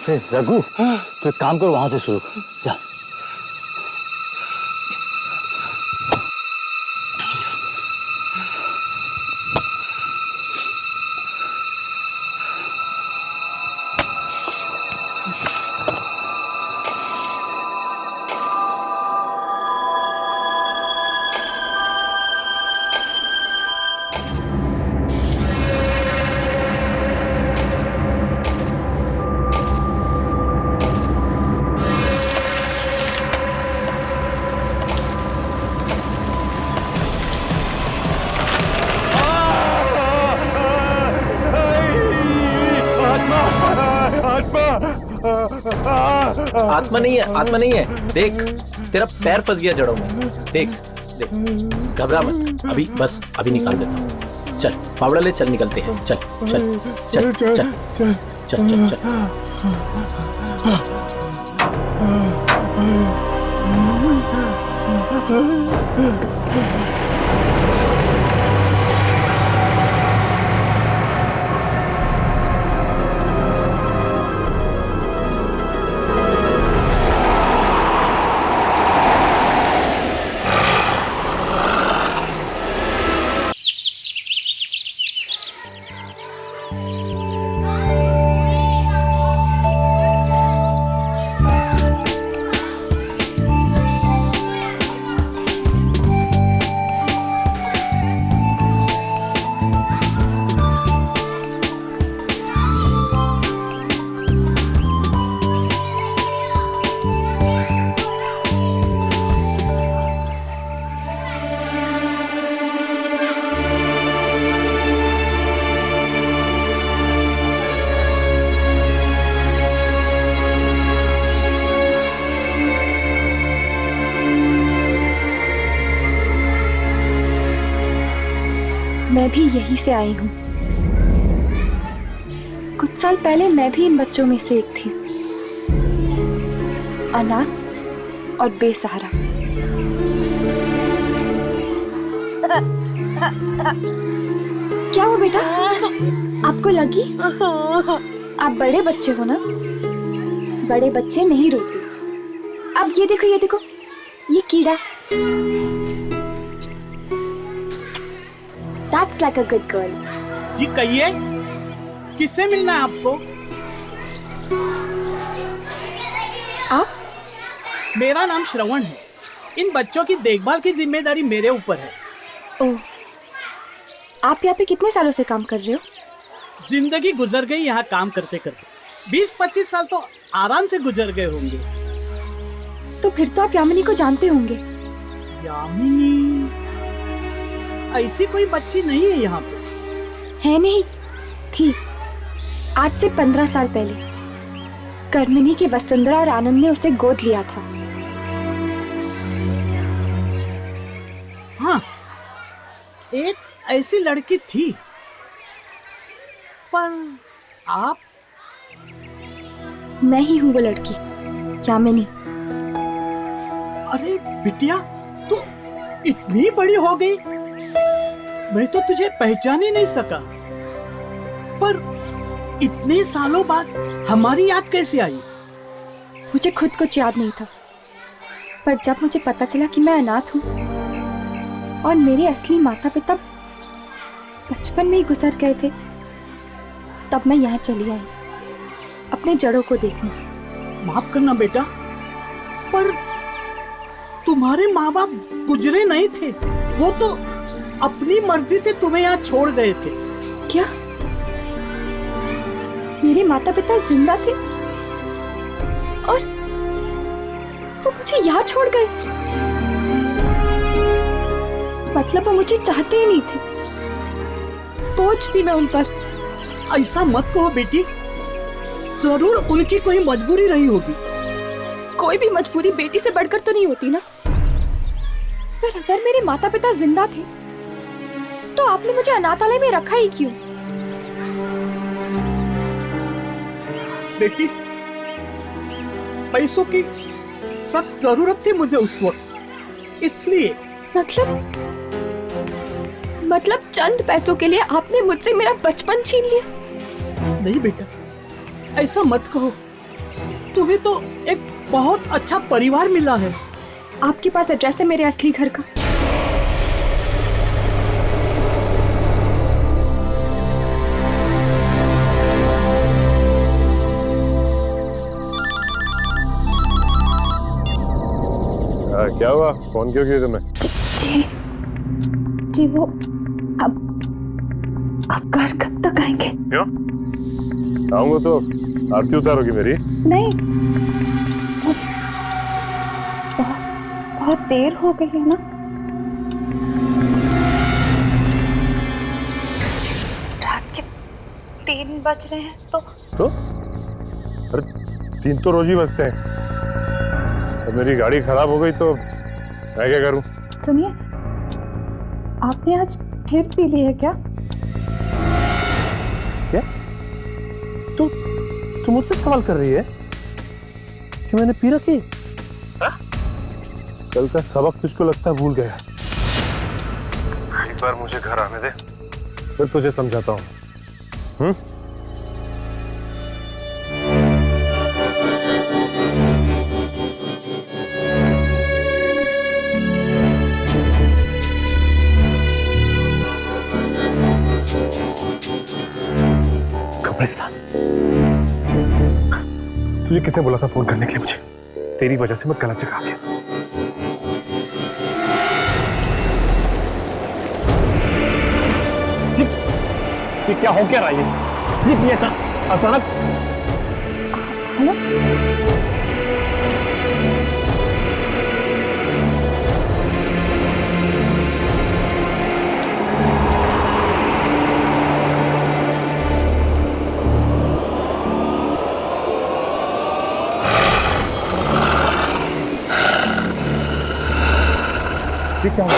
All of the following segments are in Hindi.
रघु तो एक काम करो, वहां से शुरू कर, जा। आत्मा नहीं है, आत्मा नहीं है। देख, तेरा पैर फंस गया जड़ों में। देख देख, घबरा मत, अभी बस अभी निकाल देता हूँ। चल फावड़ा ले, चल निकलते हैं। चल चल चल चल चल चल चल चल। मैं भी यहीं से आई हूँ। कुछ साल पहले मैं भी इन बच्चों में से एक थी, अनाथ और बेसहारा। क्या हुआ बेटा, आपको लगी? आप बड़े बच्चे हो ना, बड़े बच्चे नहीं रोते। अब ये देखो, ये देखो, ये कीड़ा। That's like a good girl. जी कहिए, किससे मिलना है आपको? आप? मेरा नाम श्रवण है। इन बच्चों की देखभाल की जिम्मेदारी मेरे ऊपर है। ओह, आप यहाँ पे कितने सालों से काम कर रहे हो? जिंदगी गुजर गई यहाँ काम करते करते। 20-25 साल तो आराम से गुजर गए होंगे। तो फिर तो आप यामिनी को जानते होंगे। यामिनी? ऐसी कोई बच्ची नहीं है यहाँ पे। है नहीं, थी। आज से 15 साल पहले कर्मिनी के वसुंधरा और आनंद ने उसे गोद लिया था। हाँ, एक ऐसी लड़की थी। पर आप? मैं ही हूँ वो लड़की, यामिनी। अरे बिटिया, तू इतनी बड़ी हो गई, मैं तो तुझे पहचान ही नहीं सका। पर इतने सालों बाद हमारी याद कैसे आई? मुझे खुद कुछ याद नहीं था, पर जब मुझे पता चला कि मैं अनाथ हूँ और मेरे असली माता पिता बचपन में ही गुजर गए थे, तब मैं यहाँ चली आई अपने जड़ों को देखने। माफ करना बेटा, पर तुम्हारे माँ बाप गुजरे नहीं थे। वो तो अपनी मर्जी से तुम्हें यहाँ छोड़ गए थे। क्या मेरे माता पिता जिंदा थे और वो मुझे यहाँ छोड़ गए? मतलब वो मुझे चाहते ही नहीं थे, बोझ थी मैं उन पर। ऐसा मत कहो बेटी, जरूर उनकी कोई मजबूरी रही होगी। कोई भी मजबूरी बेटी से बढ़कर तो नहीं होती ना। पर अगर मेरे माता पिता जिंदा थे तो आपने मुझे अनाथालय में रखा ही क्यों? बेटी, पैसों की सख्त जरूरत थी मुझे उस वक्त, इसलिए। मतलब चंद पैसों के लिए आपने मुझसे मेरा बचपन छीन लिया? नहीं बेटा, ऐसा मत कहो। तुम्हें तो एक बहुत अच्छा परिवार मिला है। आपके पास एड्रेस है मेरे असली घर का? क्या हुआ? फोन क्यों किया तुम्हें? जी वो अब घर कब तक आएंगे? क्यों? आऊंगा तो आरती उतारोगी मेरी? नहीं, बहुत देर हो गई है ना। रात के 3 बज रहे हैं तो अरे 3 तो रोज ही बजते हैं। तो मेरी गाड़ी खराब हो गई तो मैं क्या करूं? सुनिए, आपने आज फिर पी ली है क्या? क्या? तू मुझसे सवाल कर रही है कि मैंने पी रखी? कल का सबक तुझको लगता है भूल गया। एक बार मुझे घर आने दे, फिर तुझे समझाता हूँ। तुझे किसने बोला था फोन करने के लिए मुझे? तेरी वजह से मैं गलत जगह आ गया। ये क्या हो क्या रहा है? ये अचानक। ये क्या हुआ?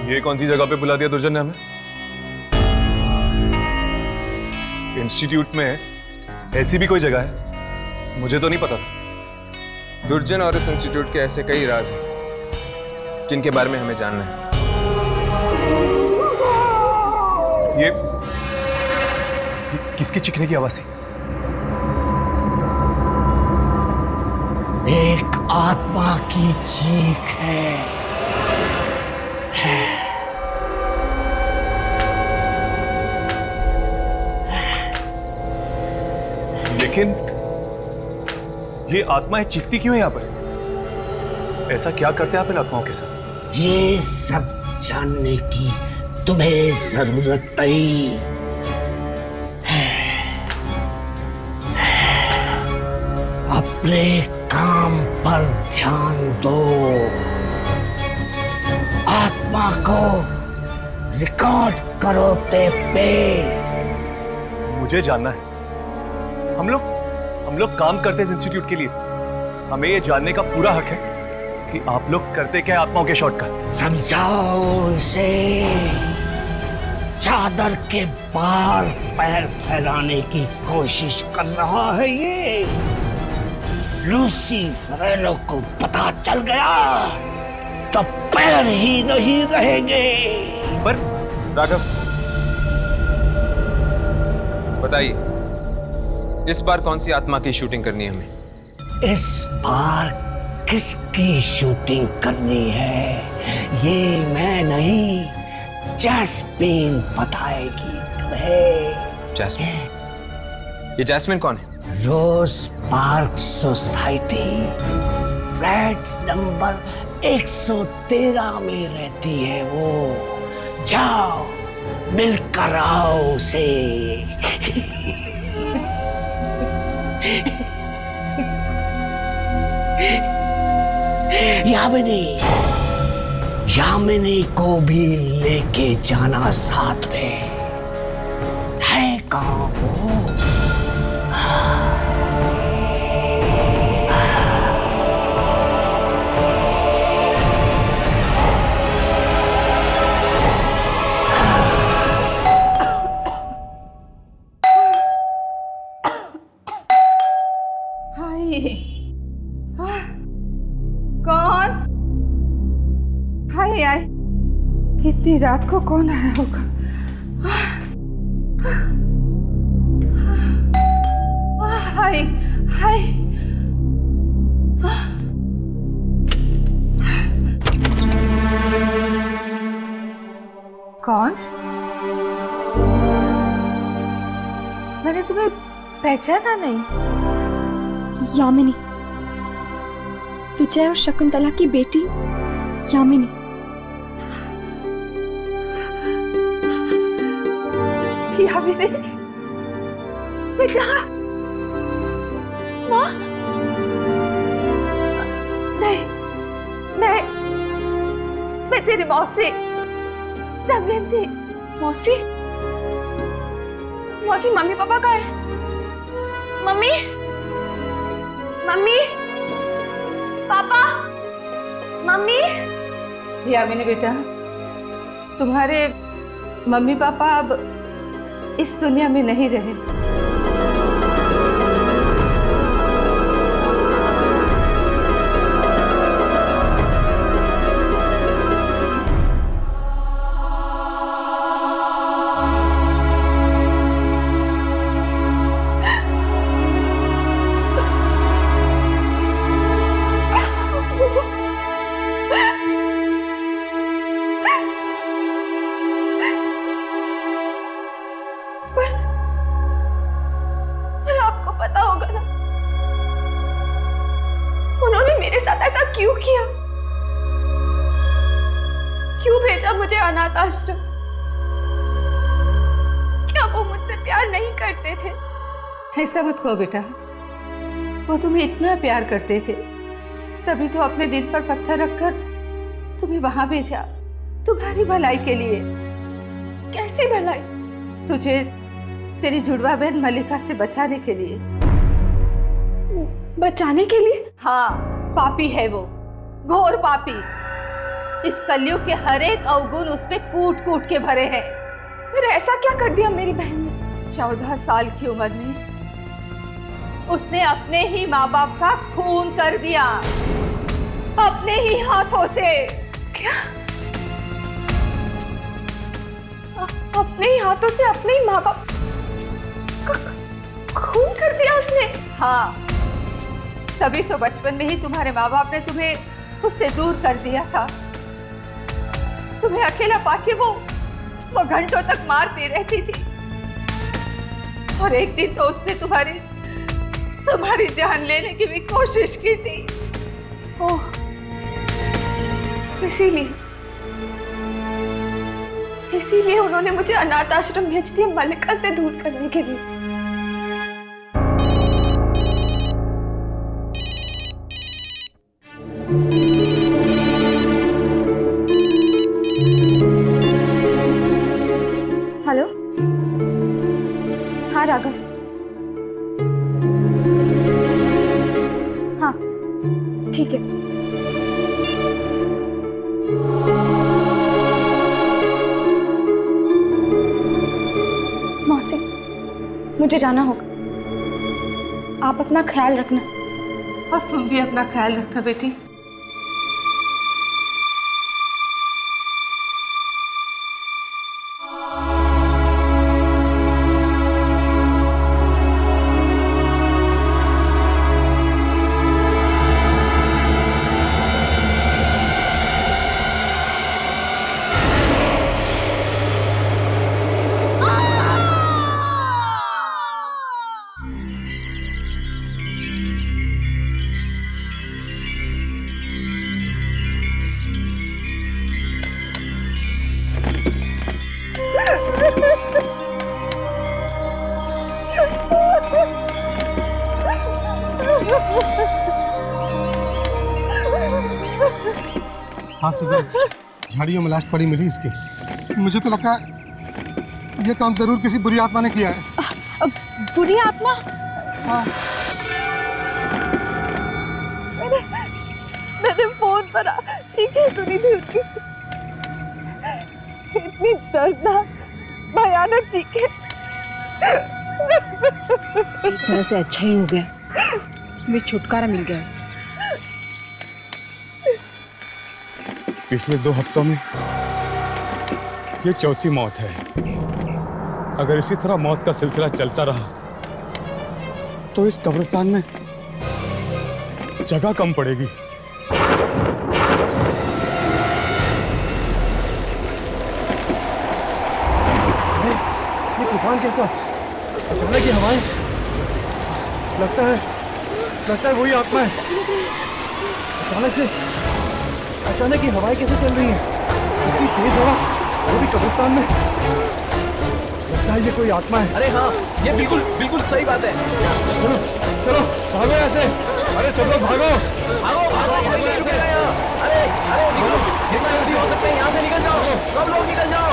ये कौन सी जगह पे बुला दिया दुर्जन ने हमें? इंस्टीट्यूट में ऐसी भी कोई जगह है? मुझे तो नहीं पता था। दुर्जन और इस इंस्टीट्यूट के ऐसे कई राज हैं जिनके बारे में हमें जानना है। ये किसकी चीखने की आवाज थी? एक आत्मा की चीख है। लेकिन ये आत्माएं चीखती क्यों है यहाँ पर? ऐसा क्या करते हैं आप इन आत्माओं के साथ? ये सब जानने की तुम्हें जरूरत नहीं है। अपने काम पर ध्यान दो। आत्मा को रिकॉर्ड करो टेप पे। मुझे जानना है। हम लोग काम करते हैं इस इंस्टीट्यूट के लिए। हमें ये जानने का पूरा हक है कि आप लोग करते क्या है आत्माओं के शॉर्टकट। समझाओ इसे। 4 चादर के पार पैर फैलाने की कोशिश कर रहा है ये। लूसी फरेलो को पता चल गया तो पैर ही नहीं रहेंगे। पर राघव, बताइए इस बार कौन सी आत्मा की शूटिंग करनी है हमें? इस बार किसकी शूटिंग करनी है ये मैं नहीं, जैस्मीन बताएगी तुम्हें। जैस्मीन? ये जैस्मीन कौन है? रोज पार्क सोसाइटी फ्लैट नंबर 113 में रहती है वो। जाओ मिलकर आओ उसे। यामिनी को भी लेके जाना साथ में। है कहाँ वो? कौन? हाय हाय, इतनी रात को कौन आया होगा? हाय हाय, कौन? मैंने तुम्हें पहचाना नहीं। यामिनी, विजय और शकुंतला की बेटी यामिनी। यामिनी बेटा। माँ, नहीं, मैं तेरी मौसी दमयंती। मौसी? मौसी, मम्मी पापा कहाँ है? मम्मी, मम्मी, पापा, मम्मी। यामिनी बेटा, तुम्हारे मम्मी पापा अब इस दुनिया में नहीं रहे। पता होगा ना उन्होंने मेरे साथ ऐसा क्यों किया, क्यों भेजा मुझे अनाथ आश्रम? क्या वो मुझसे प्यार नहीं करते थे? ऐसा मत कहो बेटा, वो तुम्हें इतना प्यार करते थे तभी तो अपने दिल पर पत्थर रखकर तुम्हें वहां भेजा, तुम्हारी भलाई के लिए। कैसी भलाई? तुझे तेरी जुड़वा बहन मलिका से बचाने के लिए। बचाने के लिए? हाँ, पापी है वो, घोर पापी। इस कलयुग के हर एक अवगुण उसपे कूट कूट के भरे हैं। फिर ऐसा क्या कर दिया मेरी बहन ने? 14 साल की उम्र में उसने अपने ही माँ बाप का खून कर दिया, अपने ही हाथों से। क्या? अपने ही हाथों से अपने ही माँ बाप खून कर दिया उसने? हाँ, तभी तो बचपन में ही तुम्हारे माँ बाप ने तुम्हें उससे दूर कर दिया था। तुम्हें अकेला पाके वो घंटों तक मारती रहती थी और एक दिन तो उसने तुम्हारी जान लेने की भी कोशिश की थी। ओह, इसीलिए उन्होंने मुझे अनाथ आश्रम भेज दिया मलिका से दूर करने के लिए। हेलो, हाँ राघव, हाँ ठीक है। मुझे जाना होगा। आप अपना ख्याल रखना। और तुम भी अपना ख्याल रखना बेटी। हाँ, सुबह झाड़ियों में लाश पड़ी मिली इसकी। मुझे तो लगता है ये काम जरूर किसी बुरी आत्मा ने किया है। बुरी आत्मा? हाँ। मैंने फोन पर चीखें सुनी थी उसकी, इतनी दर्दनाक भयानक चीखें। एक तरह से अच्छा ही हो गया, तुम्हें छुटकारा मिल गया उससे। पिछले 2 हफ्तों में ये चौथी मौत है। अगर इसी तरह मौत का सिलसिला चलता रहा तो इस कब्रिस्तान में जगह कम पड़ेगी। ये तूफान कैसा? अचानक की हवाएं, लगता है वही आत्मा है। अचानक की हवाएं कैसे चल रही हैं? इतनी तेज हवा, वो भी कब्रिस्तान में। लगता है ये कोई आत्मा है। अरे हाँ, ये बिल्कुल बिल्कुल सही बात है। चलो भागो ऐसे। अरे सब लोग भागो। अरे निकलो, जितना जल्दी हो सकता है यहाँ से निकल जाओ। सब लोग निकल जाओ।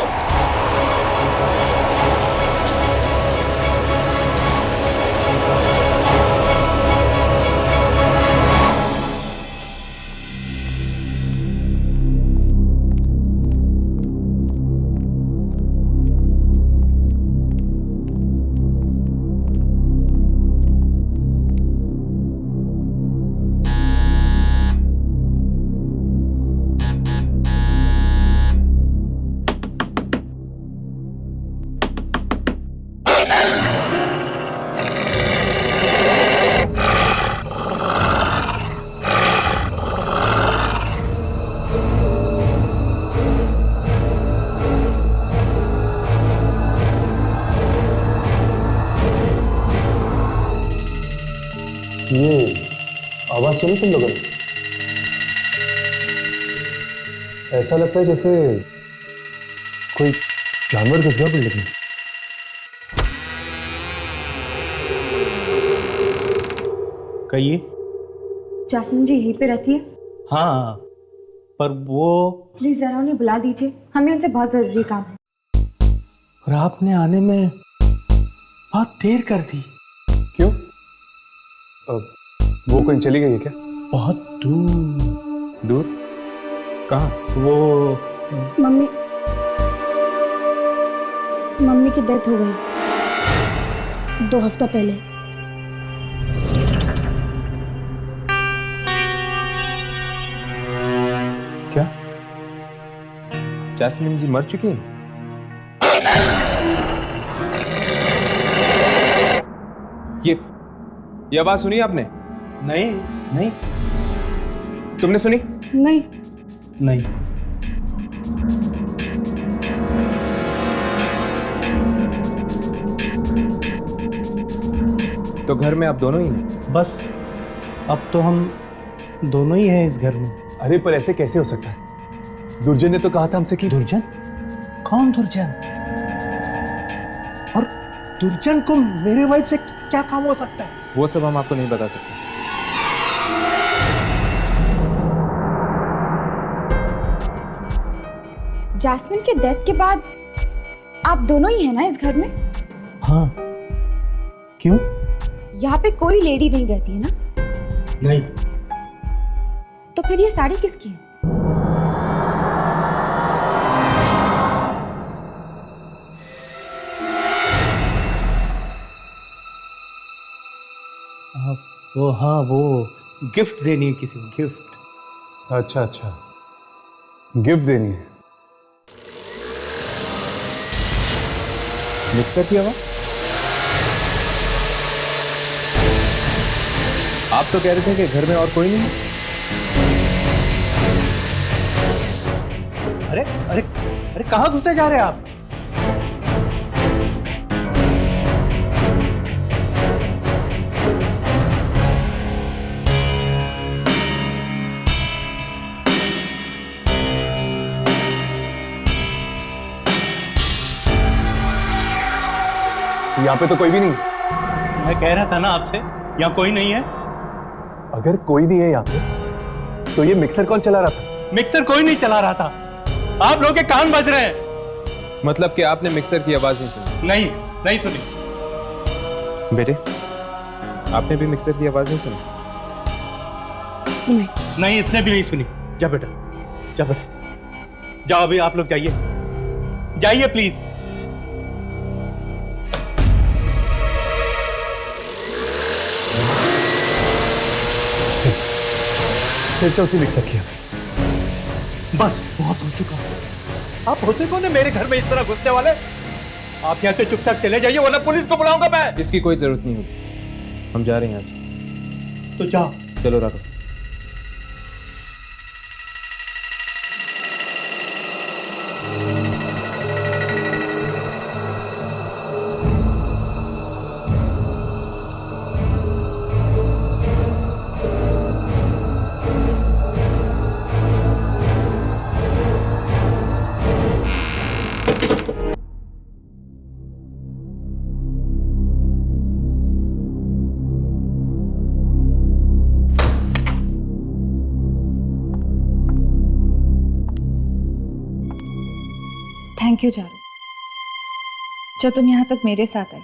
ये आवाज सुनी तुम लोगों ने? ऐसा लगता है जैसे कोई जानवर घुस गया बिल्डिंग में। कहिए। जासमीन जी यहीं पे रहती है? हाँ, पर वो प्लीज जरा उन्हें बुला दीजिए, हमें उनसे बहुत जरूरी काम है। और आपने आने में बहुत देर कर दी। क्यों? वो कहीं चली गई है क्या? बहुत दूर। दूर? कहाँ? वो मम्मी की डेथ हो गई 2 हफ्ता पहले। क्या जैस्मिन जी मर चुकी हैं? ये आवाज सुनी आपने? नहीं। तुमने सुनी? नहीं। तो घर में आप दोनों ही हैं? बस अब तो हम दोनों ही हैं इस घर में। अरे पर ऐसे कैसे हो सकता है? दुर्जन ने तो कहा था हमसे कि दुर्जन? कौन दुर्जन? और दुर्जन को मेरे वाइफ से क्या काम हो सकता है? वो सब हम आपको नहीं बता सकते। जासमीन के डेथ के बाद आप दोनों ही हैं ना इस घर में? हाँ। क्यों? यहाँ पे कोई लेडी नहीं रहती है ना? नहीं। तो फिर ये साड़ी किसकी है? वो हाँ, वो गिफ्ट देनी है किसी को, गिफ्ट। अच्छा अच्छा, गिफ्ट देनी है। मिक्सर की आवाज? आप तो कह रहे थे कि घर में और कोई नहीं है। अरे अरे अरे, कहाँ घुसे जा रहे हैं आप? यहाँ पे तो कोई भी नहीं। मैं कह रहा था ना आपसे, यहाँ कोई नहीं है। अगर कोई नहीं है यहाँ पे तो ये मिक्सर कौन चला रहा था? मिक्सर कोई नहीं चला रहा था, आप लोगों के कान बज रहे हैं। मतलब कि आपने मिक्सर की आवाज नहीं सुनी? नहीं, नहीं सुनी। बेटे, आपने भी मिक्सर की आवाज नहीं सुनी? नहीं। नहीं, इसने भी नहीं सुनी। जा बेटा, जा बेटा, जाओ अभी आप लोग जाइए, जाइए प्लीज। फिर से उसी मिक्सर की आवाज। बस बहुत हो चुका। आप होते कौन है मेरे घर में इस तरह घुसने वाले? आप यहाँ से चुपचाप चले जाइए वरना पुलिस को बुलाऊंगा मैं। इसकी कोई जरूरत नहीं होगी, हम जा रहे हैं यहाँ से। तो जाओ। चलो राघव। थैंक यू चारू, जो तुम यहाँ तक मेरे साथ आई।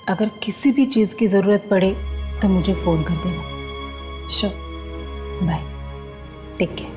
अगर किसी भी चीज़ की ज़रूरत पड़े तो मुझे फ़ोन कर देना। श्योर। Bye, take care.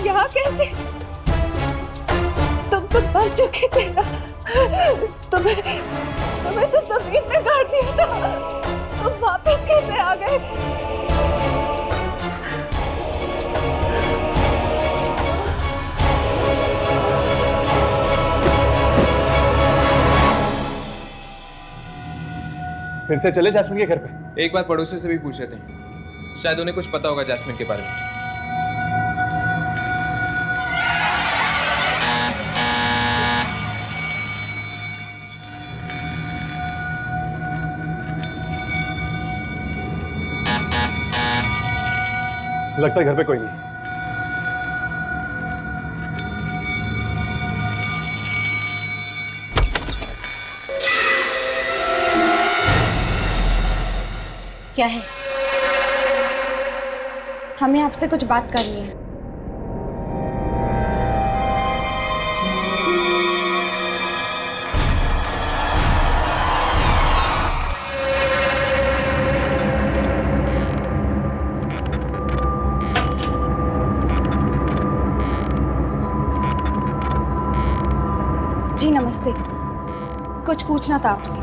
यहाँ कैसे? तुम तो मर चुके थे ना, तुम्हें तो जमीन में गाड़ दिया था, तुम वापस कैसे आ गए? फिर से चले जैस्मिन के घर पे? एक बार पड़ोसी से भी पूछ लेते हैं, शायद उन्हें कुछ पता होगा जैस्मिन के बारे में। लगता है घर पे कोई नहीं। क्या है? हमें आपसे कुछ बात करनी है। जी नमस्ते, कुछ पूछना था आपसे।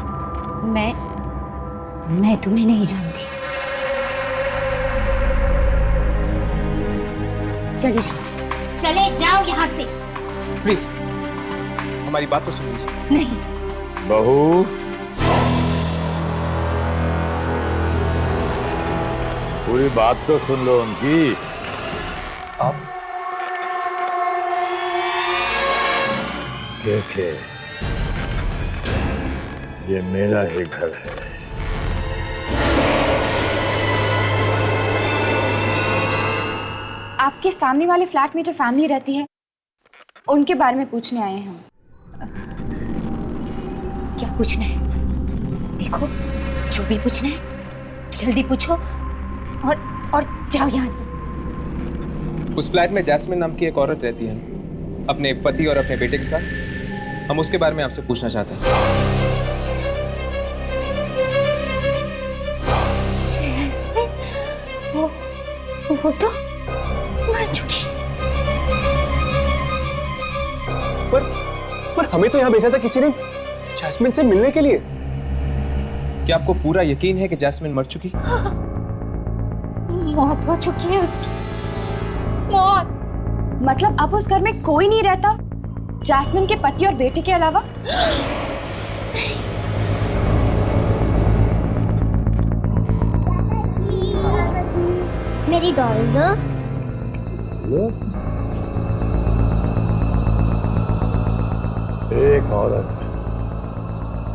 मैं तुम्हें नहीं जानती। चले जाओ यहाँ से। प्लीज हमारी बात तो सुन लीजिए। नहीं। बहू, पूरी बात तो सुन लो उनकी। आप देखे, ये मेरा ही घर है। आपके सामने वाले फ्लैट में जो फैमिली रहती है उनके बारे में पूछने आए हैं हम। क्या पूछना है? देखो, जो भी पूछना है जल्दी पूछो और जाओ यहाँ से। उस फ्लैट में जैस्मिन नाम की एक औरत रहती है, अपने पति और अपने बेटे के साथ। हम उसके बारे में आपसे पूछना चाहते हैं। जैस्मिन, वो तो मर चुकी। पर हमें तो यहाँ भेजा था किसी ने जैस्मिन से मिलने के लिए। क्या आपको पूरा यकीन है कि जैस्मिन मर चुकी? मौत हो चुकी है उसकी। मौत मतलब अब उस घर में कोई नहीं रहता जैस्मिन के पति और बेटे के अलावा? मेरी डॉल दो। एक औरत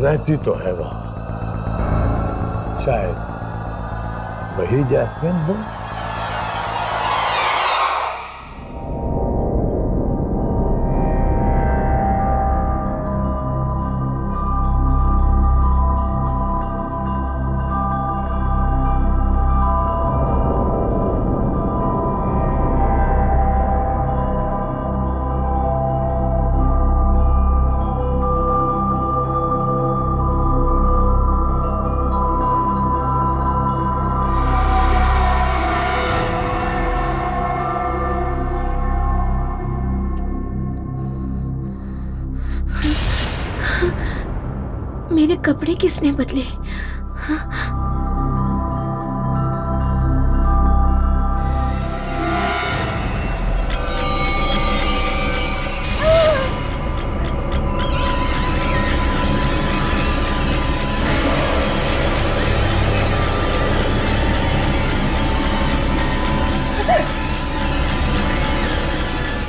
रहती तो है वहां, शायद वही जैस्मिन हो। मेरे कपड़े किसने बदले?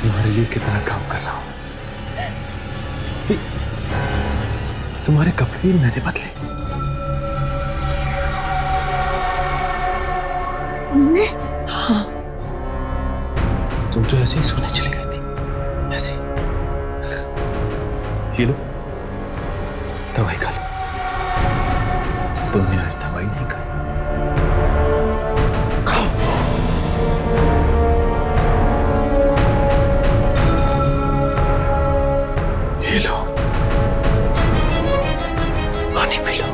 तुम्हारे लिए कितना काम कर रहा हूं। तुम्हारे कपड़े भी मैंने बदले। तुमने? हाँ, तुम तो ऐसे ही सोने चली गई थी, ऐसे ही। ये लो, दवाई खा लो। तुमने आज दवाई नहीं खाई। ये लो, पानी पी लो।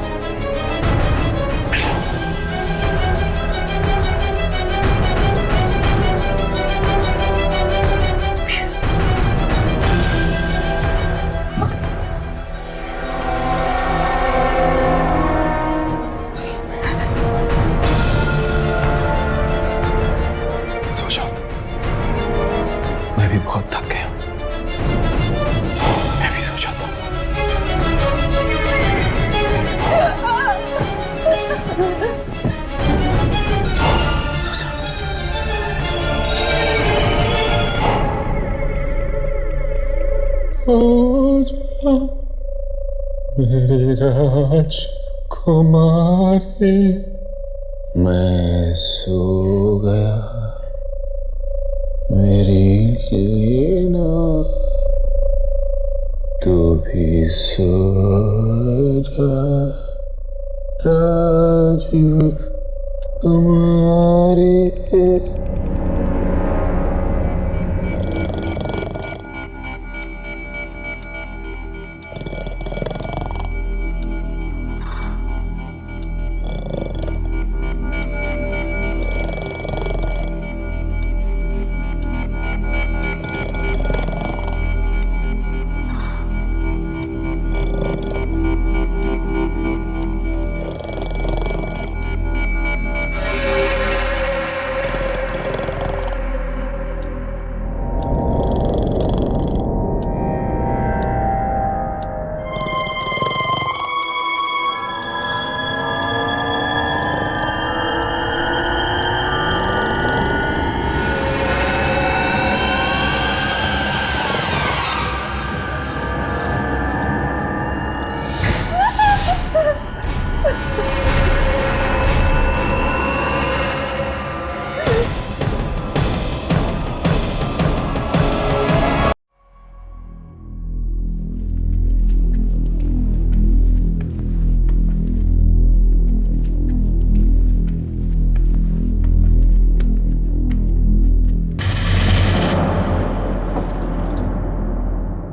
सो जाओ तुम। मैं भी बहुत थक गया हूं। मैं भी सो जाता हूं। सो जा। मेरे राजकुमारी। मैं सो गया। मेरी लीना तू भी सो जा राजू तुम्हारे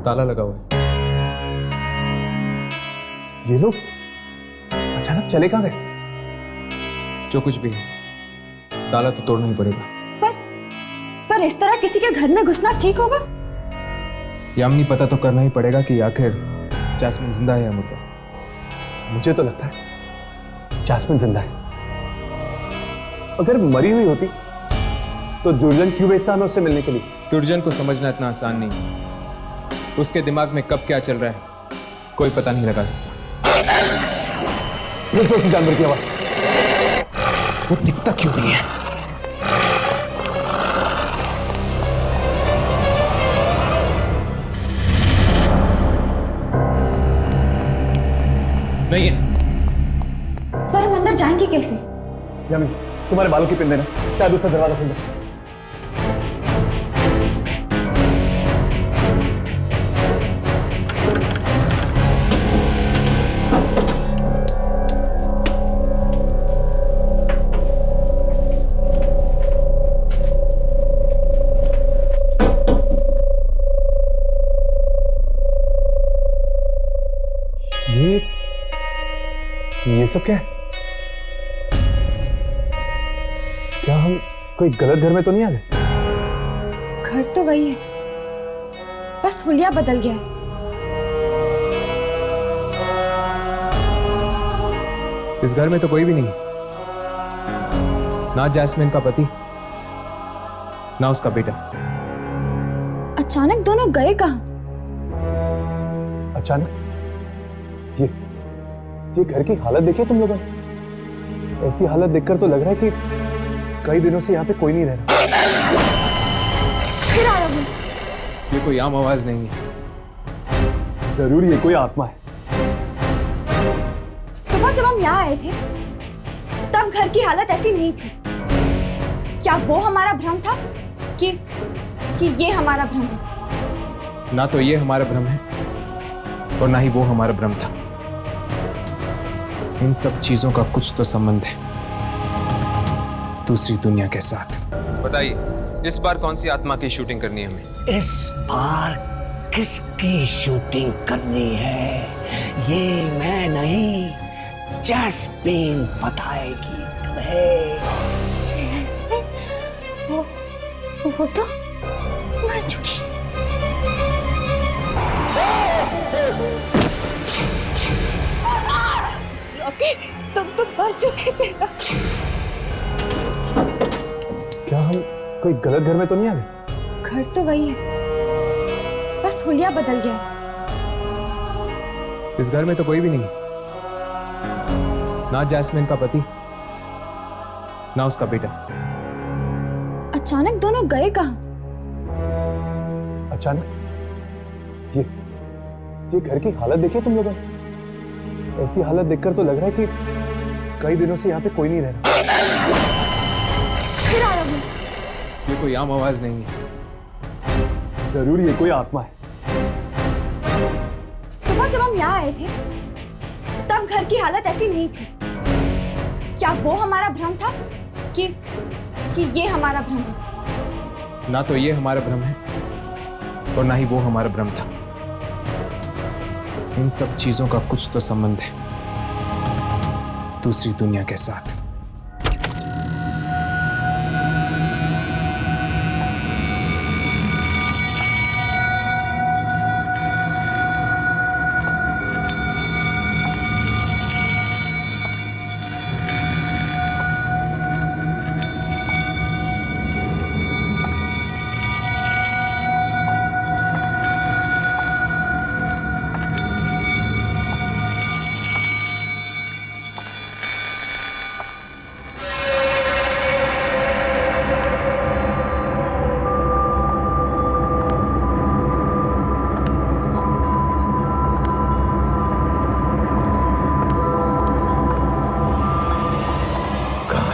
ताला लगा हुआ है। ये लोग अचानक चले कहाँ गए? जो कुछ भी है ताला तो तोड़ना ही पड़ेगा। पर इस तरह किसी के घर में घुसना ठीक होगा? यामिनी पता तो करना ही पड़ेगा कि आखिर जैस्मिन जिंदा है या मुर्दा। मुझे तो लगता है जैस्मिन जिंदा है। अगर मरी हुई होती तो दुर्जन क्यों भेजता हमें उससे मिलने के लिए? दुर्जन को समझना इतना आसान नहीं है। उसके दिमाग में कब क्या चल रहा है कोई पता नहीं लगा सकता। फिर से उस जानवर की आवाज। वो दिखता क्यों नहीं है? नहीं है। पर हम अंदर जाएंगे कैसे? यामिनी तुम्हारे बालों की पिन देना, शायद दूसरा दरवाजा खुल जाए। ये सब क्या है? क्या हम कोई गलत घर में तो नहीं आ गए? घर तो वही है, बस हुलिया बदल गया है। इस घर में तो कोई भी नहीं, ना जैस्मिन का पति ना उसका बेटा। अचानक दोनों गए कहाँ? अचानक? ये घर की हालत देखिए तुम लोगों ने। ऐसी हालत देखकर तो लग रहा है कि कई दिनों से यहाँ पे कोई नहीं रह रहा। फिर आ रहा हूँ। ये कोई आम आवाज नहीं है। जरूर ये कोई आत्मा है। सुबह जब हम यहाँ आए थे तब घर की हालत ऐसी नहीं थी। क्या वो हमारा भ्रम था कि ये हमारा भ्रम है? ना तो ये हमारा भ्रम है और ना ही वो हमारा भ्रम था। इन सब चीजों का कुछ तो संबंध है दूसरी दुनिया के साथ। बताइए इस बार कौन सी आत्मा की शूटिंग करनी है हमें? इस बार किसकी शूटिंग करनी है ये मैं नहीं, जैस्मिन बताएगी तुम्हें। जैस्मिन? वो तो मर चुकी है। तुम तो मर चुके थे ना। क्या हम कोई गलत घर में तो नहीं आ गए? घर तो वही है, बस हुलिया बदल गया है। इस घर में तो कोई भी नहीं, ना जैस्मिन का पति ना उसका बेटा। अचानक दोनों गए कहाँ? अचानक? ये घर की हालत देखिए तुम लोगों ने। ऐसी हालत देखकर तो लग रहा है कि कई दिनों से यहाँ पे कोई नहीं रह रहा। फिर आ रहा हूँ। ये कोई आम आवाज नहीं है। जरूर ये कोई आत्मा है। सुबह जब हम यहाँ आए थे तब घर की हालत ऐसी नहीं थी। क्या वो हमारा भ्रम था कि ये हमारा भ्रम था? ना तो ये हमारा भ्रम है और ना ही वो हमारा भ्रम था। इन सब चीजों का कुछ तो संबंध है दूसरी दुनिया के साथ।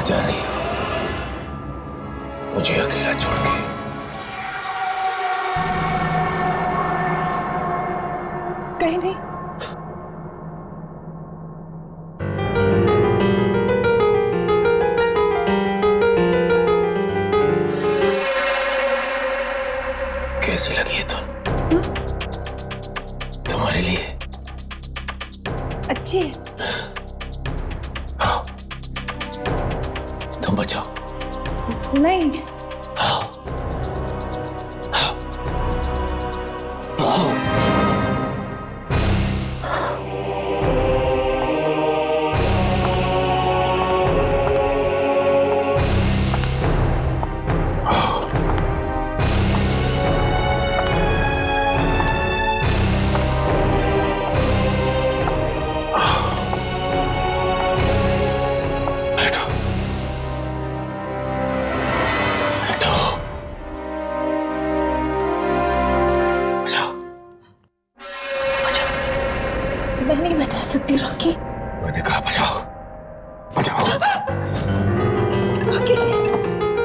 जा रही हो मुझे अकेला छोड़ के? कहीं नहीं। कैसी लगी है तुम? तुम्हारे लिए अच्छी है। तुम बचाओ। नहीं। आओ। आओ। आओ। मैं नहीं बचा सकती रॉकी। मैंने कहा बचाओ। बचाओ। Rocky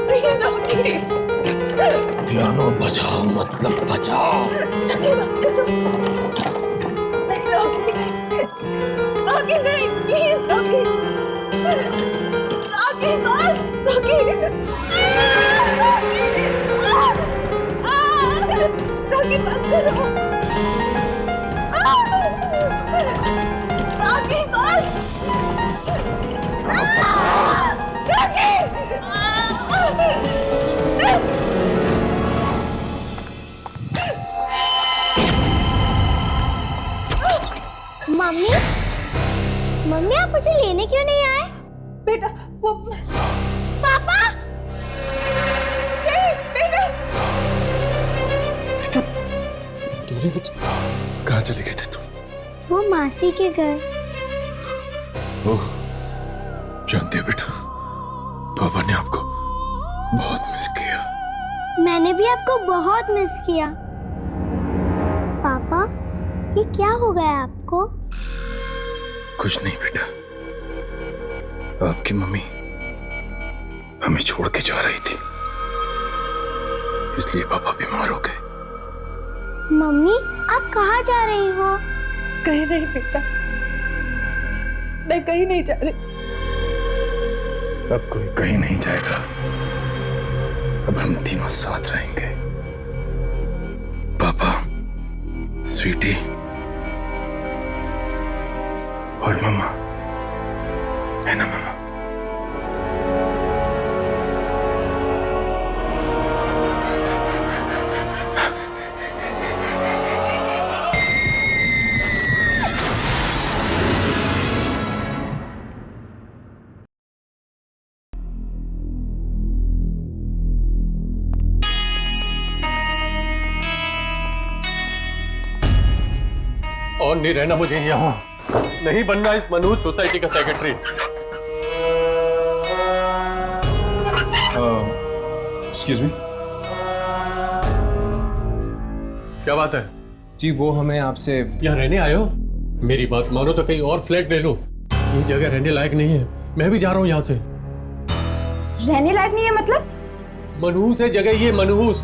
please Rocky. पियानो बचाओ मतलब बचाओ। रॉकी बस करो। नहीं रॉकी। रॉकी नहीं प्लीज रॉकी। रॉकी बस रॉकी। रॉकी बस करो। रॉकी बस। रॉकी। मम्मी मम्मी आप मुझे लेने क्यों नहीं आए? बेटा वो पापा नहीं बेटा। कहाँ चले गए थे तुम? वो मासी के घर। ओह जानते हो बेटा पापा ने आपको बहुत मिस किया। मैंने भी आपको बहुत मिस किया। पापा ये क्या हो गया आपको? कुछ नहीं बेटा आपकी मम्मी हमें छोड़ के जा रही थी इसलिए पापा बीमार हो गए। मम्मी आप कहाँ जा रही हो? कहीं नहीं बेटा मैं कहीं नहीं जा रही। अब कोई कहीं नहीं जाएगा। अब हम तीनों साथ रहेंगे पापा स्वीटी और मम्मा है ना मम्मा? और नहीं रहना मुझे यहाँ, नहीं बनना इस मनहूस सोसाइटी का सेक्रेटरी। Excuse me. क्या बात है? जी वो हमें आपसे यहाँ रहने आए हो? मेरी बात मानो तो कहीं और फ्लैट ले लो। ये जगह रहने लायक नहीं है। मैं भी जा रहा हूँ यहाँ से। रहने लायक नहीं है मतलब? मनहूस है जगह ये, मनहूस।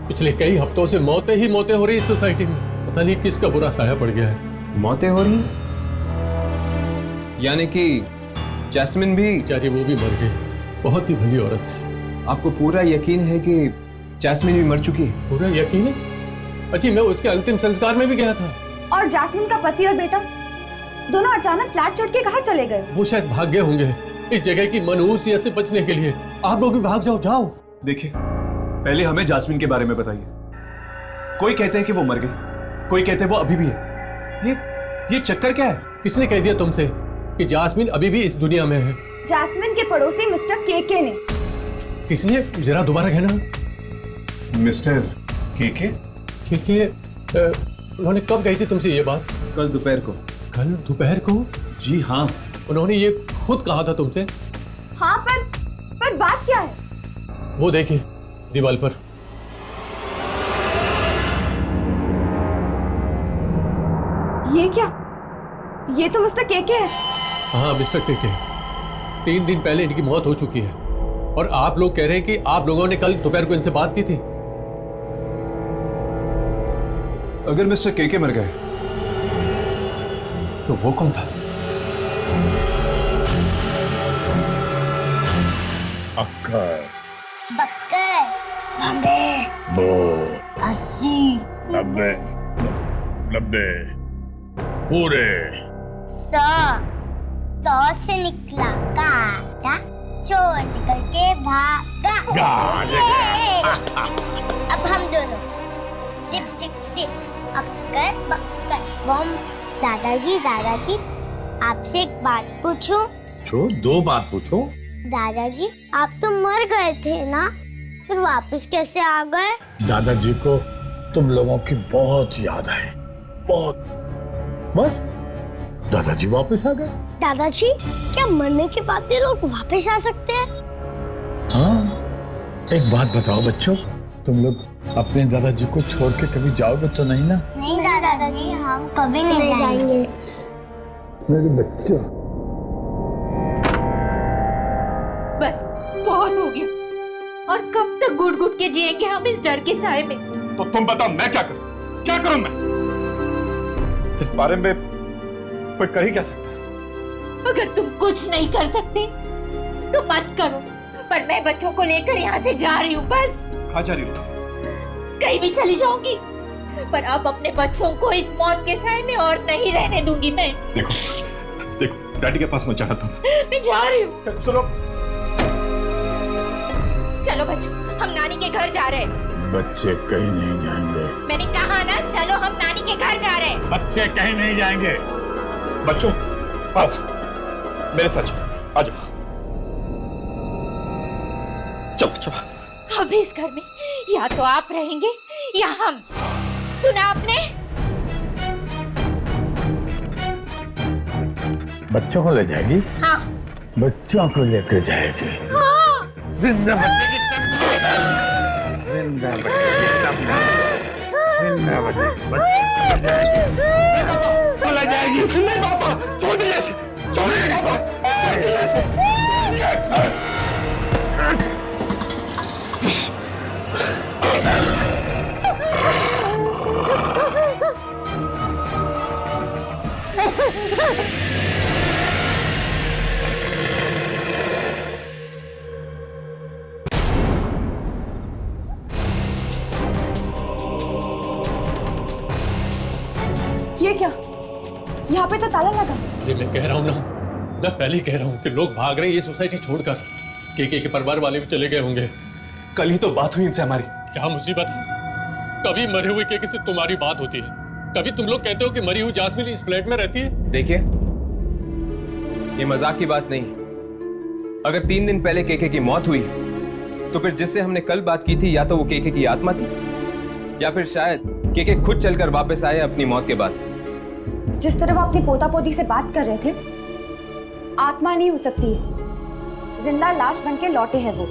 पिछले कई हफ्तों से मौतें ही मौतें हो रही इस सोसाइटी में। पता नहीं किसका बुरा साया पड़ गया है। मौतें हो रही? यानी कि जैस्मिन भी? बेचारी वो भी मर गई। बहुत ही भली औरत थी। आपको पूरा यकीन है कि जैस्मिन भी मर चुकी है? पूरा यकीन है? अजी मैं उसके अंतिम संस्कार में भी गया था। और जैस्मिन का पति और बेटा दोनों अचानक फ्लैट छोड़ के कहाँ चले गए? वो शायद भाग गए होंगे इस जगह की मनहूसियत से बचने के लिए। आप लोग भी भाग जाओ। जाओ। देखिए, पहले हमें जास्मिन के बारे में बताइए। कोई कहते हैं कि वो मर गई, कोई कहते हैं वो अभी भी है। ये चक्कर क्या है? किसने कह दिया तुमसे कि जास्मिन अभी भी इस दुनिया में है? जैस्मिन के पड़ोसी मिस्टर केके ने। किसने? जरा दोबारा कहना। मिस्टर केके? केके उन्होंने कब कही थी तुमसे ये बात? कल दोपहर को। कल दोपहर को? जी हाँ, उन्होंने ये खुद कहा था तुमसे? हाँ, पर बात क्या है? वो देखिए दीवार पर। ये क्या? ये तो मिस्टर केके है। हाँ, मिस्टर केके। 3 दिन पहले इनकी मौत हो चुकी है और आप लोग कह रहे हैं कि आप लोगों ने कल दोपहर को इनसे बात की थी। अगर मिस्टर केके मर गए तो वो कौन था? अक्कर, बक्कर, बम्बे, बो, 80, 90, 90, पूरे 100 से निकला काटा, चोर निकल के भागा। अब हम दोनों टिप टिप टिप, अक्कर बक्कर बम। दादाजी दादाजी, आपसे एक बात पूछूं? पूछो, 2 बात पूछो। दादाजी, आप तो मर गए थे ना, फिर वापस कैसे आ गए? दादाजी को तुम लोगों की बहुत याद है, बहुत। बस दादाजी वापस आ गए। दादाजी, क्या मरने के बाद भी लोग वापस आ सकते हैं? हाँ, एक बात बताओ बच्चों, तुम लोग अपने दादाजी को छोड़ के कभी जाओगे तो नहीं ना? नहीं दादाजी, हम कभी नहीं जाएंगे। मेरे बच्चों। बस बहुत हो गया। और कब तक घुट घुट के जिएंगे हम इस डर के साए में? तो तुम बताओ मैं क्या करूं? क्या करूं मैं? इस बारे में कोई कर ही क्या सकता है? अगर तुम कुछ नहीं कर सकते तो मत करो, पर मैं बच्चों को लेकर यहाँ से जा रही हूँ। बस। कहाँ जा रही हो तुम? कहीं भी चली जाऊंगी, पर अब अपने बच्चों को इस मौत के साए में और नहीं रहने दूंगी मैं। देखो डैडी के पास मत जाना तुम। मैं जा रही हूँ। सुनो, चलो बच्चों, हम नानी के घर जा रहे हैं। बच्चे कहीं नहीं जाएंगे। मैंने कहा ना, चलो हम नानी के घर जा रहे हैं। बच्चे कहीं नहीं जाएंगे। बच्चों आओ मेरे साथ, आ जाओ। चलो चलो। अब इस घर में या तो आप रहेंगे या हम। सुना आपने? बच्चों को ले जाएगी? हाँ। बच्चों को लेकर जाएगी? हाँ। जिंदा बच्चे की तमन्ना, जिंदा बच्चे की तमन्ना, जिंदा चला जाएगी। नहीं पापा, छोड़ दीजिए इसे, छोड़ दीजिए पापा, छोड़ दीजिए इसे। ये क्या? यहाँ पे तो ताला लगा। अरे मैं कह रहा हूँ ना, मैं पहले ही कह रहा हूँ कि लोग भाग रहे हैं ये सोसाइटी छोड़कर। केके के परिवार वाले भी चले गए होंगे। कल ही तो बात हुई इनसे हमारी। क्या मुसीबत है? कभी मरे हुए केके से तुम्हारी बात होती है, कभी तुम लोग कहते हो कि मरी हुई जास्मिन इस फ्लैट में रहती है। देखिए, ये मजाक की बात नहीं। अगर 3 दिन पहले केके की मौत हुई तो फिर जिससे हमने कल बात की थी या तो वो केके की आत्मा थी या फिर शायद केके खुद चलकर वापस आए अपनी मौत के बाद। जिस तरह वो अपनी पोता पोती से बात कर रहे थे, आत्मा नहीं हो सकती है, जिंदा लाश बन के लौटे हैं वो।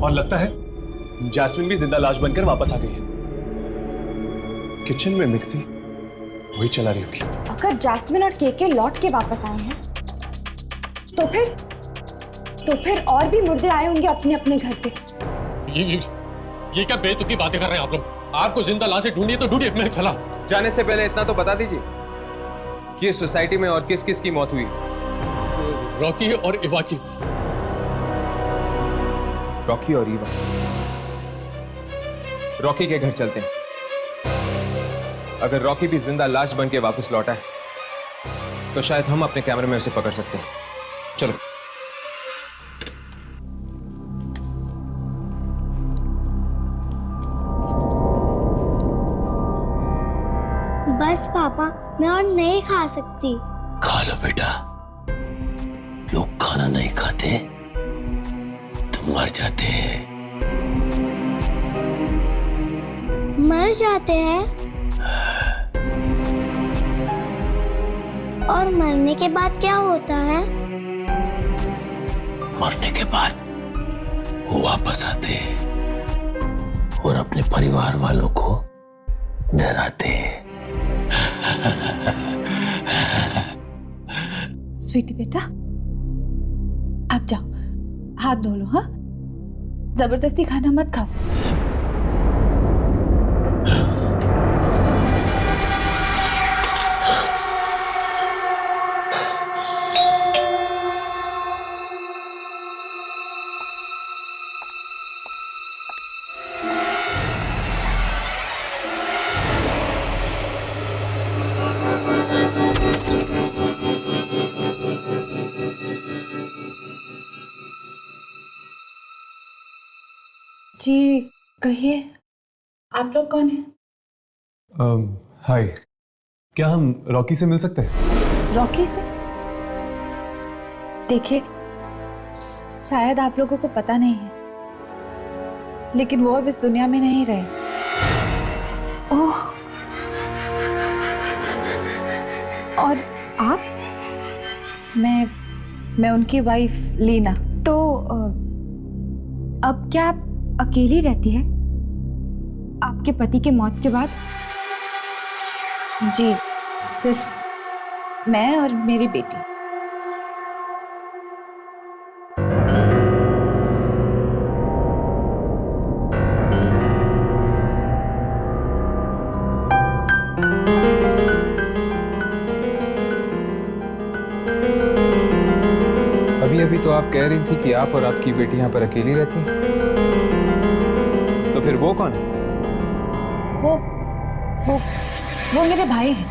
और लगता है जैस्मिन भी जिंदा लाश बनकर वापस आ गई है। किचन में मिक्सी वही चला रही होगी। अगर जैस्मिन और केके लौट के वापस आए हैं तो फिर और भी मुर्दे आए होंगे अपने अपने घर पे। ये क्या बेतुकी बातें कर रहे हैं आप लोग? आपको जिंदा लाशें ढूंढिए तो ढूंढिए, मैं चला। जाने से पहले इतना तो बता दीजिए कि इस सोसाइटी में और किस किस की मौत हुई। रॉकी और इवा की। रॉकी और ईवा। रॉकी के घर चलते हैं। अगर रॉकी भी जिंदा लाश बन के वापस लौटा है तो शायद हम अपने कैमरे में उसे पकड़ सकते हैं। चलो। बस पापा, मैं और नहीं खा सकती। खा लो बेटा, लोग खाना नहीं खाते तो मर जाते हैं। मर जाते हैं? और मरने के बाद क्या होता है? मरने के बाद वो वापस आते हैं और अपने परिवार वालों को डराते हैं। स्वीटी बेटा, आप जाओ, हाथ धो लो। हाँ, जबरदस्ती खाना मत खाओ। जी कहिए, आप लोग कौन हैं? हाय, क्या हम रॉकी से मिल सकते हैं? रॉकी से? देखिए, शायद आप लोगों को पता नहीं है, लेकिन वो अब इस दुनिया में नहीं रहे। ओह, और आप? मैं उनकी वाइफ लीना। तो अब क्या आप अकेली रहती है आपके पति के मौत के बाद? जी, सिर्फ मैं और मेरी बेटी। अभी तो आप कह रही थी कि आप और आपकी बेटी यहाँ पर अकेली रहती हैं। तो फिर वो कौन है? वो मेरे भाई हैं,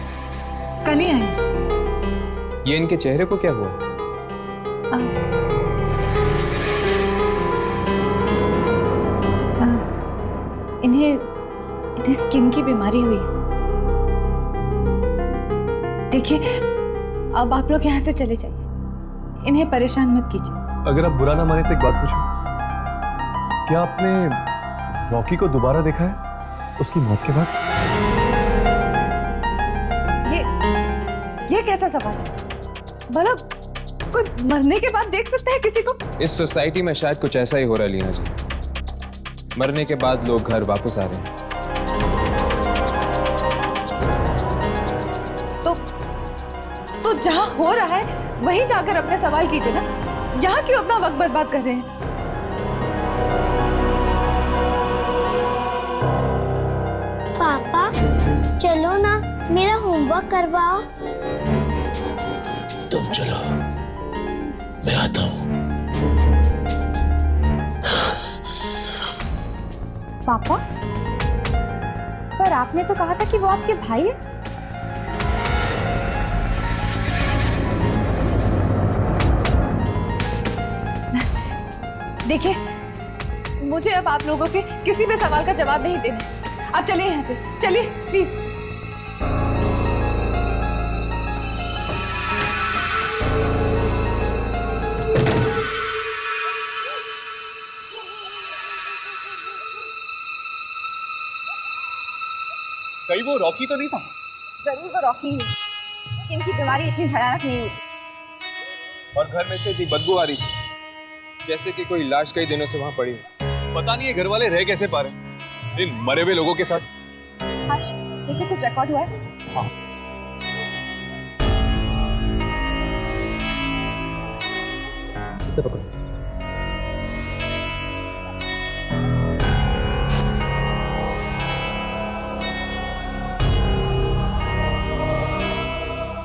कल ही आए। ये इनके चेहरे को क्या हुआ? इन्हें स्किन की बीमारी हुई है। देखिए, अब आप लोग यहाँ से चले जाइए, इन्हें परेशान मत कीजिए। अगर आप बुरा ना माने तो एक बात पूछूं, क्या आपने रॉकी को दोबारा देखा है उसकी मौत के बाद? ये कैसा सवाल है? भला कोई मरने के बाद देख सकता है किसी को? इस सोसाइटी में शायद कुछ ऐसा ही हो रहा है लीना जी। मरने के बाद लोग घर वापस आ रहे हैं। तो जहां हो रहा है वहीं जाकर अपने सवाल कीजिए ना। यहाँ क्यों अपना वक्त बर्बाद कर रहे हैं? पापा चलो ना, मेरा होमवर्क करवाओ। तुम चलो, मैं आता हूँ। पापा, पर आपने तो कहा था कि वो आपके भाई है। देखिए, मुझे अब आप लोगों के किसी भी सवाल का जवाब नहीं देना। आप चलिए यहाँ से, चलिए प्लीज। कहीं वो रॉकी तो नहीं था? जरूर वो रॉकी है। स्किन की बीमारी इतनी भयानक नहीं होती। और घर में से इतनी बदबू आ रही थी जैसे कि कोई लाश कई दिनों से वहां पड़ी। पता नहीं ये घर वाले रह कैसे पा रहे इन मरे हुए लोगों के साथ। देखिए, कुछ रिकॉर्ड हुआ है? हाँ। इसे पकड़ो।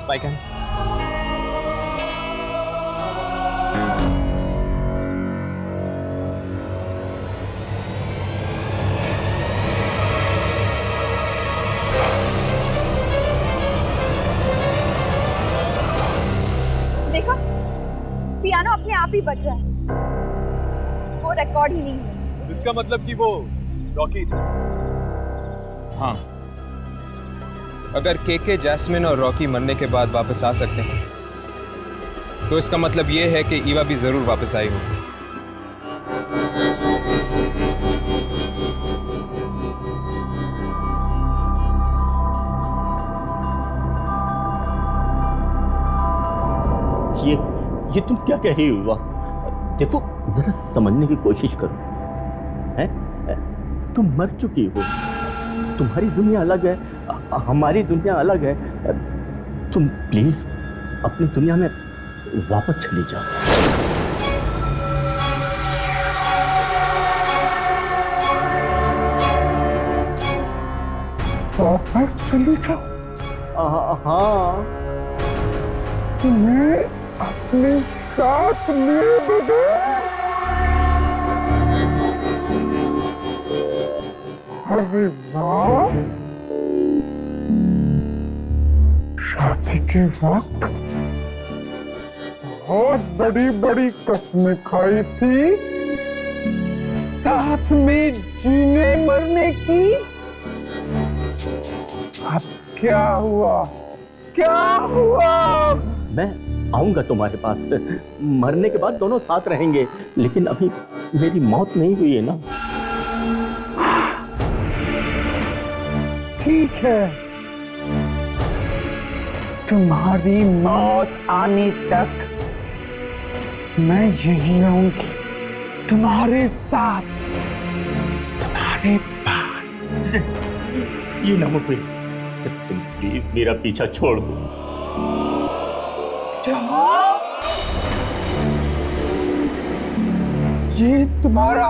By can. देखो पियानो अपने आप ही बज रहा है, वो रिकॉर्ड ही नहीं है। इसका मतलब कि वो रॉकी थी। हाँ, अगर केके, जैस्मिन और रॉकी मरने के बाद वापस आ सकते हैं तो इसका मतलब ये है कि ईवा भी जरूर वापस आई होगी। ये तुम क्या कह रही हो युवा? देखो जरा समझने की कोशिश करो। हैं? तुम मर चुकी हो, तुम्हारी दुनिया अलग है, हमारी दुनिया अलग है। तुम प्लीज अपनी दुनिया में वापस चली जाओ। वापस चली जाओ? हाँ, तुम्हें अपने साथ लिए बदे। अरे वाह, शादी के वक्त बहुत बड़ी बड़ी कसमें खाई थी, साथ में जीने मरने की। अब क्या हुआ? क्या हुआ? मैं आऊंगा तुम्हारे पास, मरने के बाद दोनों साथ रहेंगे, लेकिन अभी मेरी मौत नहीं हुई है ना। ठीक है, तुम्हारी मौत आने तक मैं यही रहूंगी, तुम्हारे साथ, तुम्हारे पास। ये नामुमकिन, तुम प्लीज मेरा पीछा छोड़ दो। ये तुम्हारा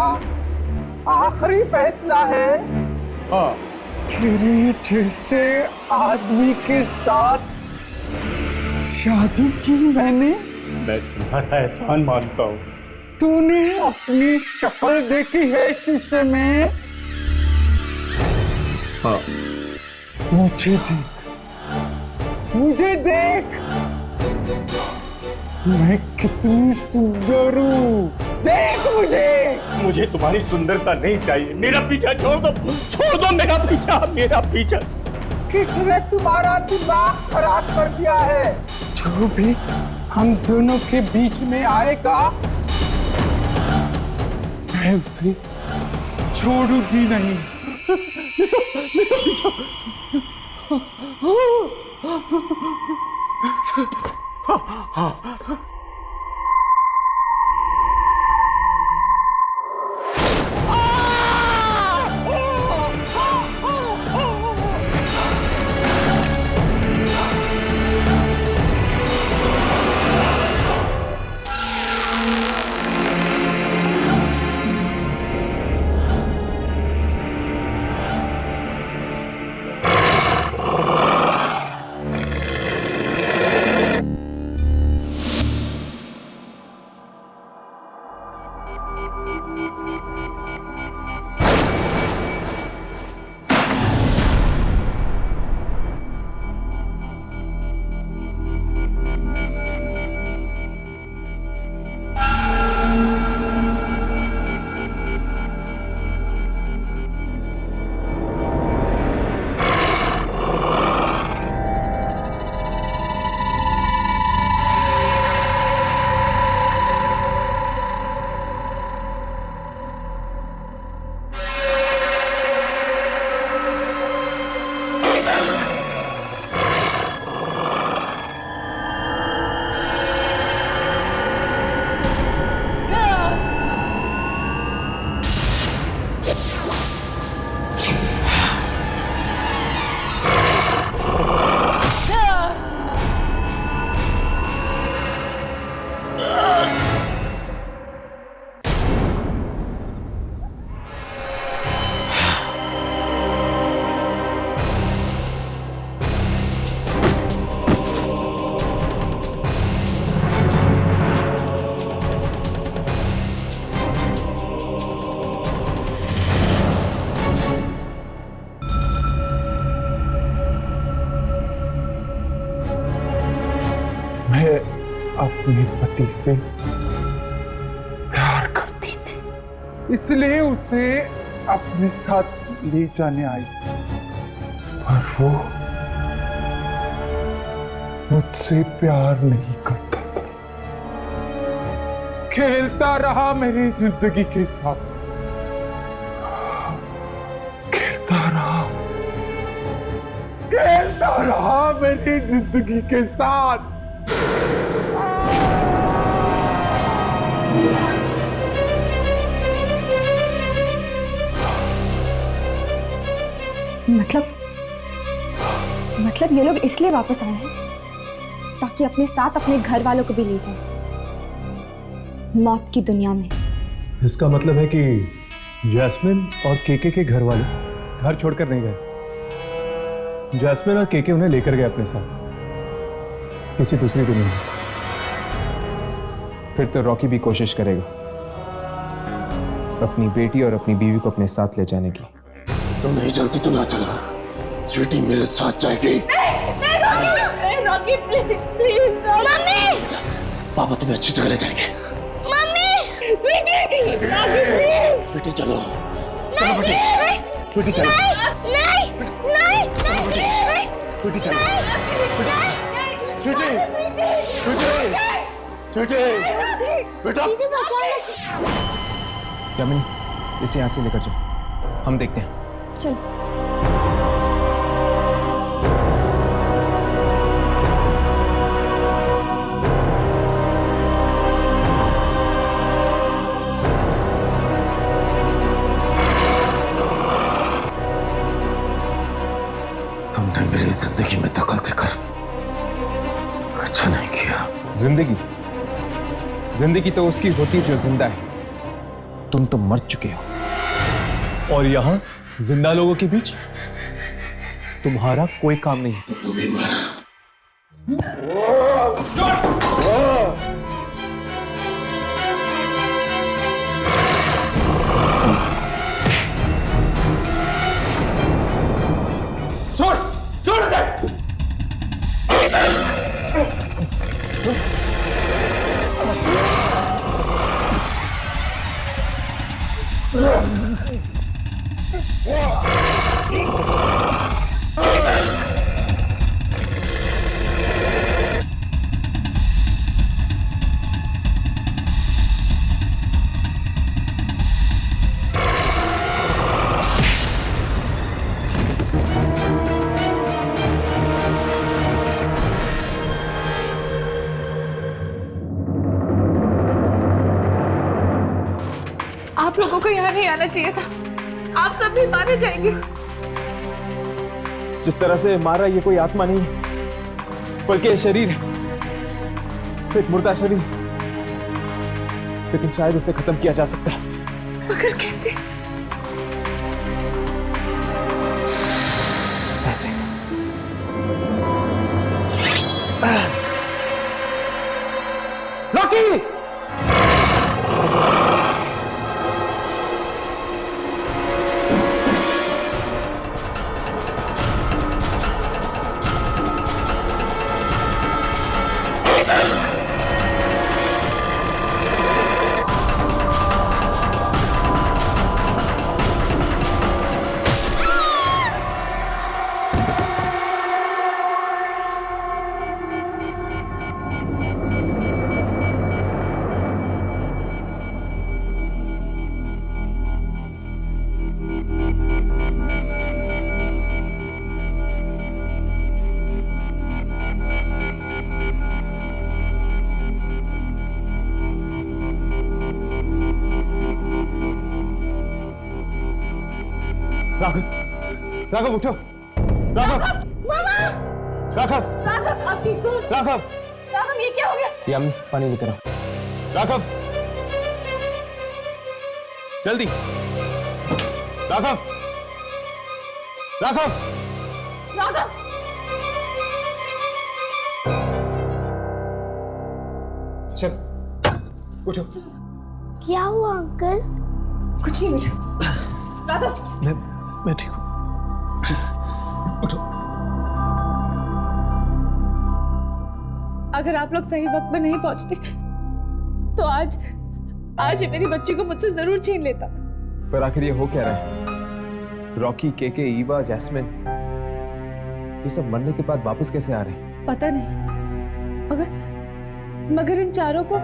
आखिरी फैसला है? हाँ। तेरे जैसे आदमी के साथ शादी की मैंने। मैं तुम्हारा एहसान मानता हूँ। तूने अपनी शक्ल देखी है शीशे में? हाँ। मुझे देख, मुझे देख, मैं कितनी सुंदर हूँ, देख मुझे। मुझे तुम्हारी सुंदरता नहीं चाहिए, मेरा पीछा छोड़ दो, छोड़ दो मेरा पीछा, मेरा पीछा। किसने तुम्हारा दिमाग खराब कर दिया है? जो भी हम दोनों के बीच में आएगा मैं उसे छोड़ूंगी नहीं। मैं अपने पति से प्यार करती थी, इसलिए उसे अपने साथ ले जाने आई, पर वो मुझसे प्यार नहीं करता था, खेलता रहा मेरी जिंदगी के साथ, खेलता रहा मेरी जिंदगी के साथ। मतलब ये लोग इसलिए वापस आए हैं ताकि अपने साथ अपने घर वालों को भी ले जाएं मौत की दुनिया में। इसका मतलब है कि जैस्मिन और केके के घर वाले घर छोड़कर नहीं गए। जैस्मिन और केके उन्हें लेकर गए अपने साथ किसी दूसरी दुनिया में। फिर तो रॉकी भी कोशिश करेगा अपनी बेटी और अपनी बीवी को अपने साथ ले जाने की। तुम नहीं जल्दी तो ना चला, स्वीटी मेरे साथ जाएगी। रॉकी प्लीज मम्मी, पापा तुम्हें अच्छी जगह ले जाएंगे। Mummy, Sweety, Rocky please. Sweety चलो, चलो बेटी, स्वीटी चलो। नहीं, स्वीटी चलो, स्वीटी, स्वीटी, बेटा यामिनी, इसे यहाँ से लेकर चलो, हम देखते हैं। चल। तुमने मेरी जिंदगी में दखल देकर अच्छा नहीं किया। जिंदगी तो उसकी होती जो जिंदा है। तुम तो मर चुके हो। और यहाँ जिंदा लोगों के बीच तुम्हारा कोई काम नहीं। तो तुम ही मर। छोड़ इसे। आप लोगों को यहाँ नहीं आना चाहिए था, आप सब भी मारे जाएंगे। जिस तरह से मारा ये कोई आत्मा नहीं है, बल्कि शरीर है, एक मुर्दा शरीर। लेकिन शायद इसे खत्म किया जा सकता है। मगर कैसे? ऐसे। रॉकी! राघव उठो। राघव, राघव, राघव, आप ठीक हो? राघव, राघव, ये क्या हो गया? यामिनी, पानी लेकर आओ। राघव, जल्दी। राघव, राघव, राघव, चल, उठो। क्या हुआ अंकल? कुछ नहीं बेटा। राघव, मैं ठीक हूँ। उठो। अगर आप लोग सही वक्त पर नहीं पहुंचते तो आज ये मेरी बच्ची को मुझसे जरूर छीन लेता। पर आखिर ये हो क्या रहा है? रॉकी, केके, ईवा, जैस्मिन, ये सब मरने के बाद वापस कैसे आ रहे हैं? पता नहीं, मगर इन चारों को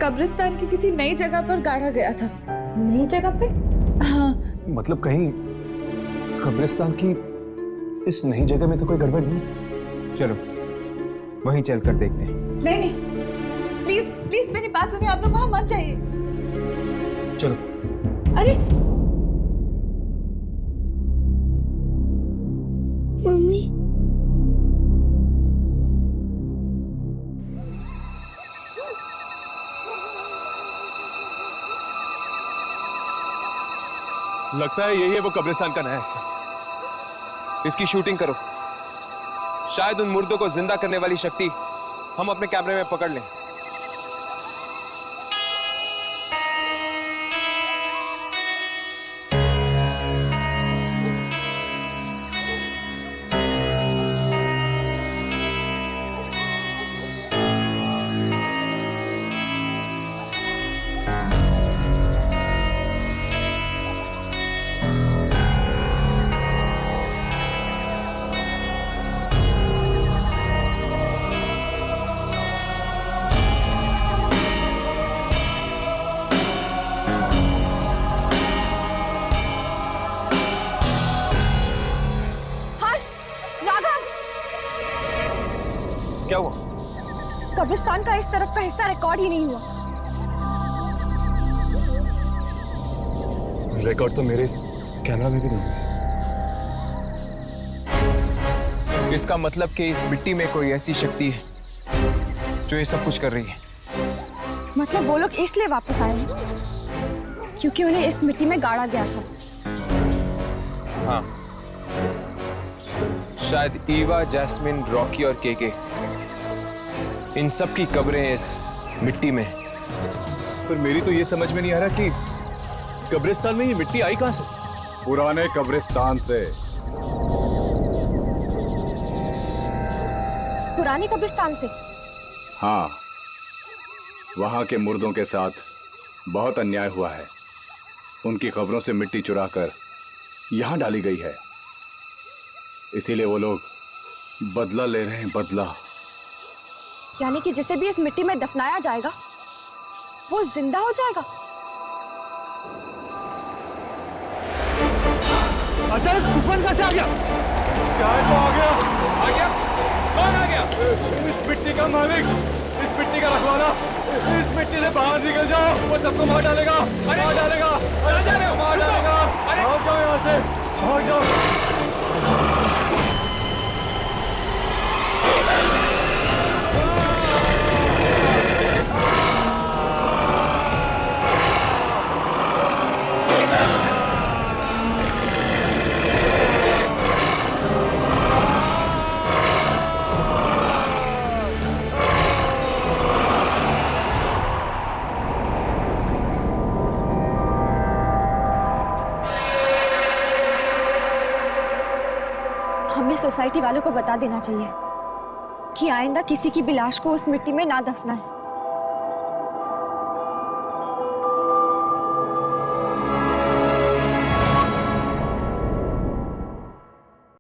कब्रिस्तान की किसी नई जगह पर गाड़ा गया था। नई जगह पे? हाँ। मतलब कहीं कब्रिस्तान की इस नई जगह में तो कोई गड़बड़ नहीं? चलो वहीं चलकर देखते हैं। नहीं, प्लीज प्लीज मेरी बात सुनिए, आप लोग वहां मत जाइए। चलो। अरे मम्मी, लगता है यही है वो कब्रिस्तान का नया हिस्सा। इसकी शूटिंग करो, शायद उन मुर्दों को जिंदा करने वाली शक्ति हम अपने कैमरे में पकड़ लें। क्या हुआ? कब्रिस्तान का इस तरफ का हिस्सा रिकॉर्ड ही नहीं हुआ। रिकॉर्ड तो मेरे इस कैमरा में भी नहीं है। इसका मतलब कि इस मिट्टी में कोई ऐसी शक्ति है जो ये सब कुछ कर रही है। मतलब वो लोग इसलिए वापस आए हैं क्योंकि उन्हें इस मिट्टी में गाड़ा गया था। हाँ, शायद ईवा, जैस्मिन, रॉकी और केके, इन सब की कब्रें इस मिट्टी में। पर मेरी तो ये समझ में नहीं आ रहा कि कब्रिस्तान में ये मिट्टी आई कहां से? पुराने कब्रिस्तान से। पुराने कब्रिस्तान से? हाँ, वहां के मुर्दों के साथ बहुत अन्याय हुआ है। उनकी कब्रों से मिट्टी चुराकर यहां डाली गई है, इसीलिए वो लोग बदला ले रहे हैं। बदला यानी कि जिसे भी इस मिट्टी में दफनाया जाएगा वो जिंदा हो जाएगा। अचानक तूफान कैसे आ गया? क्या है तो आ गया? आ गया? कौन आ गया? इस मिट्टी का मालिक, इस मिट्टी का रखवाला। इस मिट्टी से बाहर निकल जाओ, वो सबको मार डालेगा। मार डालेगा, मार डालेगा। भाग जाओ यहाँ से, भाग जाओ। हमें सोसाइटी वालों को बता देना चाहिए कि आइंदा किसी की भी लाश को उस मिट्टी में ना दफनाएं।